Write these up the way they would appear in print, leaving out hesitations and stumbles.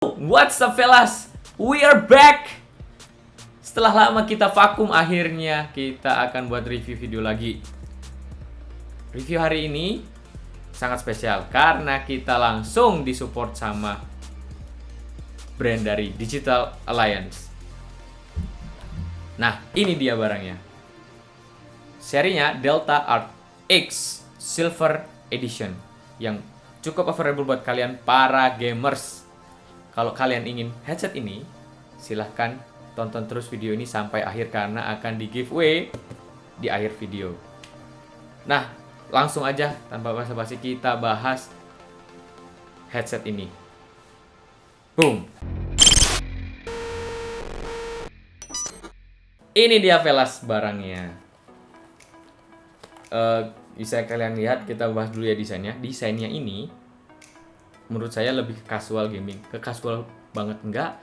What's up fellas? We are back. Setelah lama kita vakum, akhirnya kita akan buat review video lagi. Review hari ini sangat spesial karena kita langsung disupport sama brand dari Digital Alliance. Nah, ini dia barangnya. Serinya Delta Art X Silver Edition yang cukup affordable buat kalian para gamers. Kalau kalian ingin headset ini, silahkan tonton terus video ini sampai akhir karena akan di giveaway di akhir video. Nah, langsung aja tanpa basa-basi kita bahas headset ini. Boom. Ini dia velas barangnya. Bisa kalian lihat, kita bahas dulu ya desainnya. Desainnya ini menurut saya lebih ke casual gaming. Ke casual banget enggak,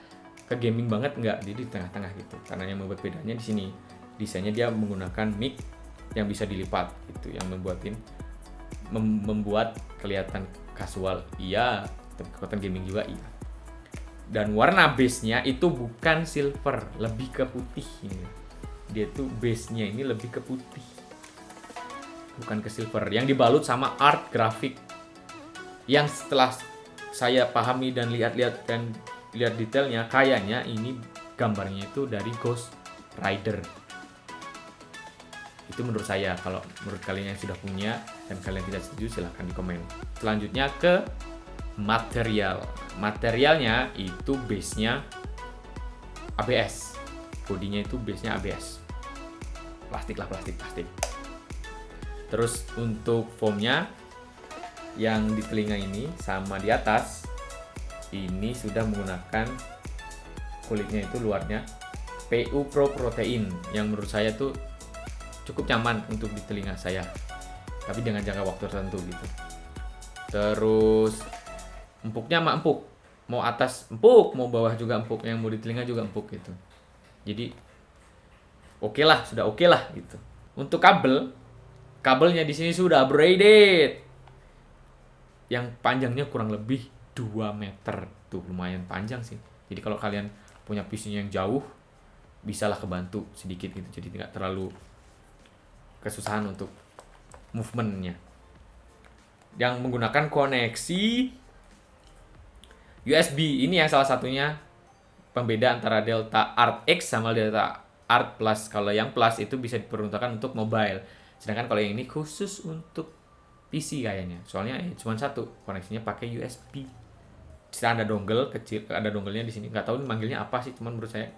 ke gaming banget enggak. Jadi di tengah-tengah gitu. Karena yang membuat bedanya di sini, desainnya dia menggunakan mic yang bisa dilipat gitu, yang membuat kelihatan casual. Iya, tapi kelihatan gaming juga iya. Dan warna base-nya itu bukan silver, lebih ke putih ini. Dia tuh base-nya ini lebih ke putih, bukan ke silver, yang dibalut sama art grafik yang setelah saya pahami dan lihat detailnya, kayaknya ini gambarnya itu dari Ghost Rider. Itu menurut saya. Kalau menurut kalian yang sudah punya dan kalian tidak setuju, silahkan di komen. Selanjutnya ke material. Materialnya itu base-nya ABS. Bodinya itu base-nya ABS. Plastik. Terus untuk foamnya yang di telinga ini sama di atas ini sudah menggunakan kulitnya itu luarnya PU Pro Protein yang menurut saya tuh cukup nyaman untuk di telinga saya, tapi dengan jangka waktu tertentu gitu. Terus empuknya mah empuk, mau atas empuk, mau bawah juga empuk, yang mau di telinga juga empuk gitu. Jadi oke lah, sudah oke lah gitu. Untuk kabelnya di sini sudah braided, yang panjangnya kurang lebih 2 meter. Tuh lumayan panjang sih. Jadi kalau kalian punya PC yang jauh, bisalah kebantu sedikit gitu. Jadi tidak terlalu kesusahan untuk movementnya. Yang menggunakan koneksi USB. Ini yang salah satunya pembeda antara Delta Art X sama Delta Art Plus. Kalau yang Plus itu bisa diperuntukkan untuk mobile, sedangkan kalau yang ini khusus untuk PC kayaknya. Soalnya cuma satu, koneksinya pakai USB. Ada dongle kecil, ada dongle-nya di sini. Nggak tahu ini manggilnya apa sih, cuman menurut saya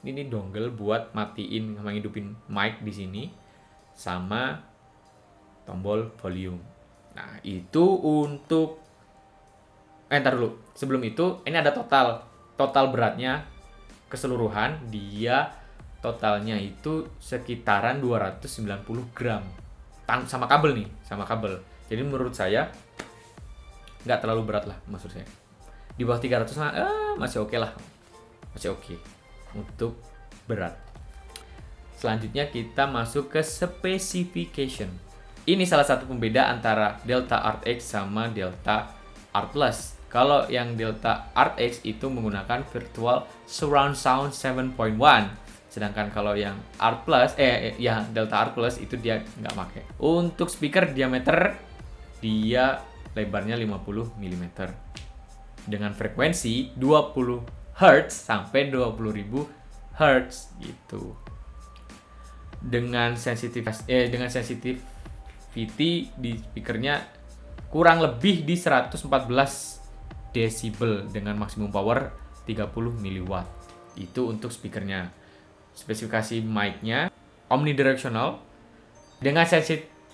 ini dongle buat matiin sama ngidupin mic di sini sama tombol volume. Nah, itu untuk ntar dulu. Sebelum itu, ini ada total beratnya keseluruhan, dia totalnya itu sekitaran 290 gram. Sama kabel. Jadi menurut saya nggak terlalu berat lah, maksud saya. Di bawah 300 masih oke lah. Masih oke untuk berat. Selanjutnya kita masuk ke specification. Ini salah satu pembeda antara Delta Art X sama Delta Art Plus. Kalau yang Delta Art X itu menggunakan Virtual Surround Sound 7.1. Sedangkan kalau yang Art Plus, Delta Art Plus itu dia nggak pakai. Untuk speaker diameter, dia lebarnya 50 mm. Dengan frekuensi 20 Hz sampai 20.000 Hz gitu. Dengan sensitivity di speakernya kurang lebih di 114 desibel dengan maksimum power 30 mW. Itu untuk speakernya. Spesifikasi mic-nya omnidirectional dengan sensitivity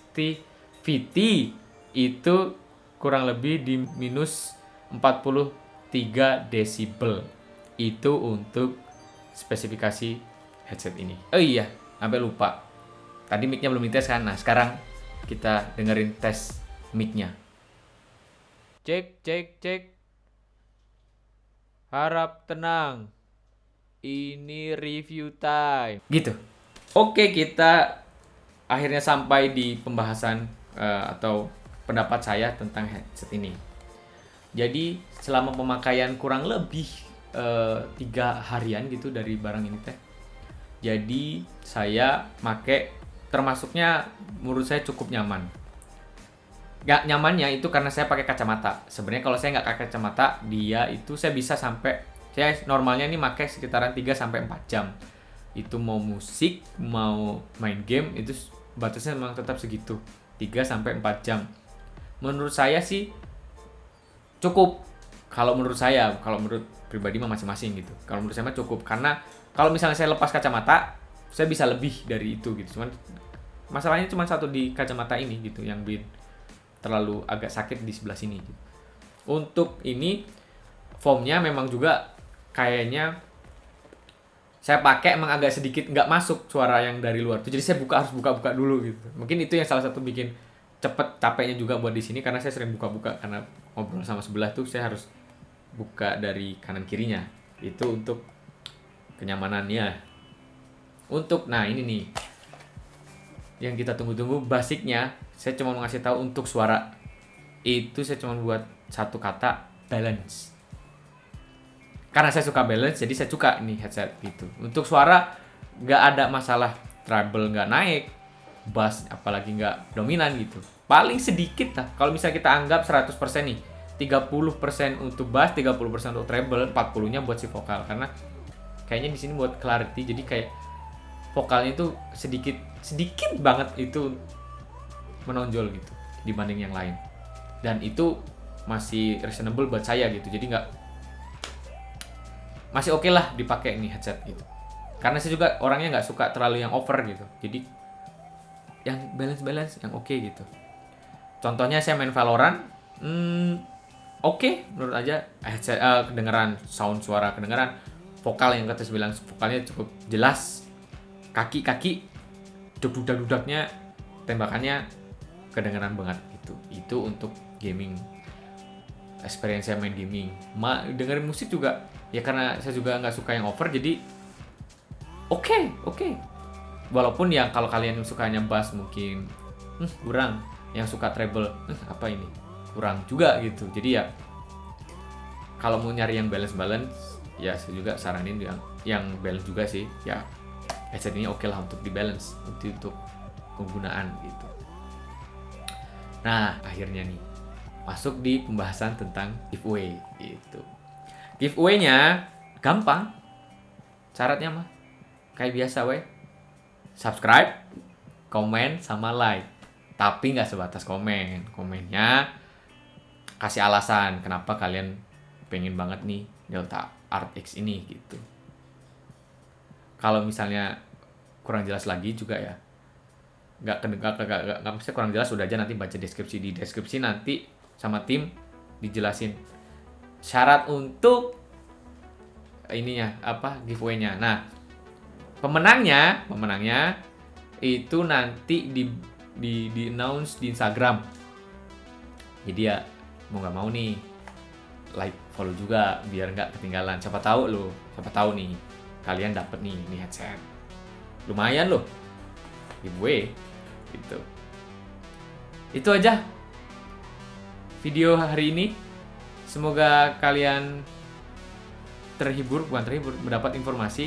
itu kurang lebih di minus 43 desibel. Itu untuk spesifikasi headset ini. Oh iya, sampai lupa. Tadi mic-nya belum dites kan. Nah, sekarang kita dengerin tes mic-nya. Cek. Harap tenang. Ini review time. Gitu. Oke, kita akhirnya sampai di pembahasan atau pendapat saya tentang headset ini. Jadi selama pemakaian kurang lebih 3 harian gitu dari barang ini teh. Jadi saya make, termasuknya menurut saya cukup nyaman. Gak nyamannya itu karena saya pakai kacamata. Sebenarnya kalau saya nggak pakai kacamata, dia itu saya bisa sampai, saya normalnya ini pakai sekitaran 3 sampai 4 jam. Itu mau musik, mau main game, itu batasnya memang tetap segitu. 3 sampai 4 jam. Menurut saya sih cukup. Kalau menurut saya, kalau menurut pribadi mah masing-masing gitu. Kalau menurut saya mah cukup, karena kalau misalnya saya lepas kacamata, saya bisa lebih dari itu gitu. Cuman masalahnya cuma satu di kacamata ini gitu, yang bikin terlalu agak sakit di sebelah sini gitu. Untuk ini foamnya memang juga kayaknya saya pakai emang agak sedikit nggak masuk suara yang dari luar tuh, jadi saya harus buka-buka dulu gitu. Mungkin itu yang salah satu bikin cepet capeknya juga buat di sini, karena saya sering buka-buka, karena ngobrol sama sebelah tuh saya harus buka dari kanan kirinya. Itu untuk kenyamanannya. Nah ini nih yang kita tunggu-tunggu, basicnya saya cuma mau ngasih tahu untuk suara. Itu saya cuma buat satu kata, balance. Karena saya suka balance, jadi saya suka ini headset gitu. Untuk suara nggak ada masalah, treble nggak naik, bass apalagi nggak dominan gitu. Paling sedikit lah, kalau misalnya kita anggap 100% nih, 30% untuk bass, 30% untuk treble, 40-nya buat si vokal. Karena kayaknya di sini buat clarity, jadi kayak vokalnya itu sedikit banget itu menonjol gitu dibanding yang lain. Dan itu masih reasonable buat saya gitu. Jadi masih oke lah dipakai nih headset gitu. Karena saya juga orangnya nggak suka terlalu yang over gitu. Jadi yang balance yang oke gitu. Contohnya saya main Valorant, oke menurut aja headset, kedengeran sound suara, kedengeran vokal yang kata bilang vokalnya cukup jelas. Kaki dudaknya tembakannya kedengeran banget gitu. Itu untuk gaming, experience saya main gaming. Dengerin musik juga ya, karena saya juga nggak suka yang over, jadi oke. Walaupun ya kalau kalian sukanya bass mungkin kurang, yang suka treble apa ini kurang juga gitu. Jadi ya kalau mau nyari yang balance ya saya juga saranin yang balance juga sih ya. Headset ini oke lah untuk di balance, untuk penggunaan gitu. Nah akhirnya nih masuk di pembahasan tentang giveaway gitu. Giveaway-nya gampang, syaratnya mah kayak biasa subscribe, komen, sama like. Tapi nggak sebatas komennya kasih alasan kenapa kalian pengen banget nih Delta Art X ini gitu. Kalau misalnya kurang jelas lagi juga ya, nggak bisa kurang jelas, udah aja nanti baca deskripsi. Di deskripsi nanti sama tim dijelasin syarat untuk ininya apa, giveaway-nya. Nah pemenangnya itu nanti di announce di Instagram. Jadi ya mau nggak mau nih like, follow juga biar nggak ketinggalan. Siapa tahu nih kalian dapet nih headset, lumayan loh giveaway gitu. Itu aja video hari ini, semoga kalian mendapat informasi.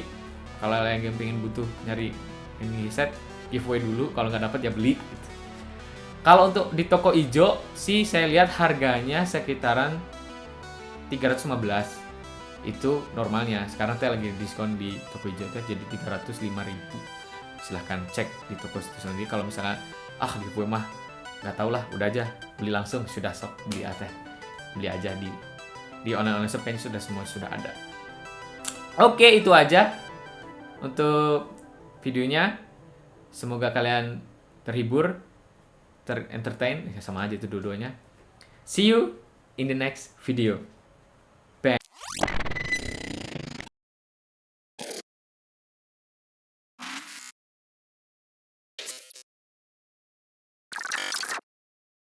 Kalau kalian pengen butuh nyari ini headset, giveaway dulu, kalau nggak dapet ya beli gitu. Kalau untuk di toko ijo sih saya lihat harganya sekitaran 315. Itu normalnya. Sekarang saya lagi diskon di toko hijau jadi 305.000. Silahkan cek di toko itu sendiri. Kalau misalnya giveaway mah nggak tau lah, udah aja beli langsung, sudah sok beli aja di online shop ini semua sudah ada. Oke, itu aja untuk videonya. Semoga kalian terhibur, entertain, sama aja itu dua-duanya. See you in the next video.